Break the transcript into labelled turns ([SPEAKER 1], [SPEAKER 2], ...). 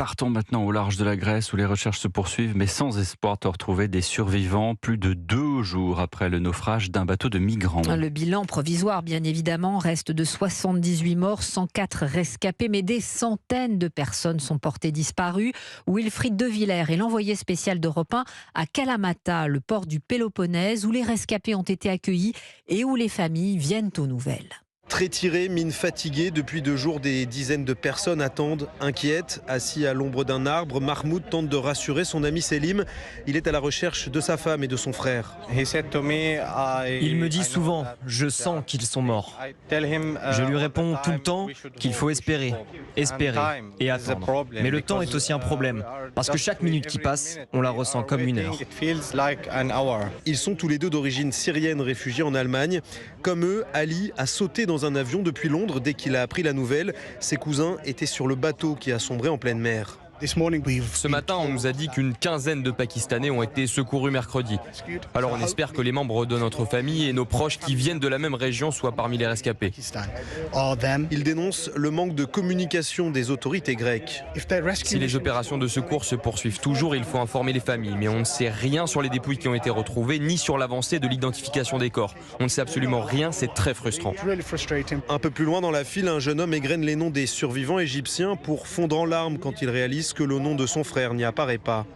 [SPEAKER 1] Partons maintenant au large de la Grèce où les recherches se poursuivent mais sans espoir de retrouver des survivants plus de 2 jours après le naufrage d'un bateau de migrants.
[SPEAKER 2] Le bilan provisoire, bien évidemment, reste de 78 morts, 104 rescapés, mais des centaines de personnes sont portées disparues. Wilfried De Villers est l'envoyé spécial d'Europe 1 à Kalamata, le port du Péloponnèse, où les rescapés ont été accueillis et où les familles viennent aux nouvelles.
[SPEAKER 3] Très tiré, mine fatiguée, depuis 2 jours, des dizaines de personnes attendent, inquiètes. Assis à l'ombre d'un arbre, Mahmoud tente de rassurer son ami Selim. Il est à la recherche de sa femme et de son frère.
[SPEAKER 4] Il me dit souvent, je sens qu'ils sont morts. Je lui réponds tout le temps qu'il faut espérer et attendre. Mais le temps est aussi un problème, parce que chaque minute qui passe, on la ressent comme une heure.
[SPEAKER 3] Ils sont tous les deux d'origine syrienne, réfugiés en Allemagne. Comme eux, Ali a sauté dans un avion depuis Londres dès qu'il a appris la nouvelle. Ses cousins étaient sur le bateau qui a sombré en pleine mer.
[SPEAKER 5] Ce matin, on nous a dit qu'une quinzaine de Pakistanais ont été secourus mercredi. Alors on espère que les membres de notre famille et nos proches qui viennent de la même région soient parmi les rescapés.
[SPEAKER 3] Il dénonce le manque de communication des autorités grecques.
[SPEAKER 5] Si les opérations de secours se poursuivent toujours, il faut informer les familles. Mais on ne sait rien sur les dépouilles qui ont été retrouvées, ni sur l'avancée de l'identification des corps. On ne sait absolument rien, c'est très frustrant.
[SPEAKER 3] Un peu plus loin dans la file, un jeune homme égrène les noms des survivants égyptiens pour fondre en larmes quand il réalise que le nom de son frère n'y apparaît pas.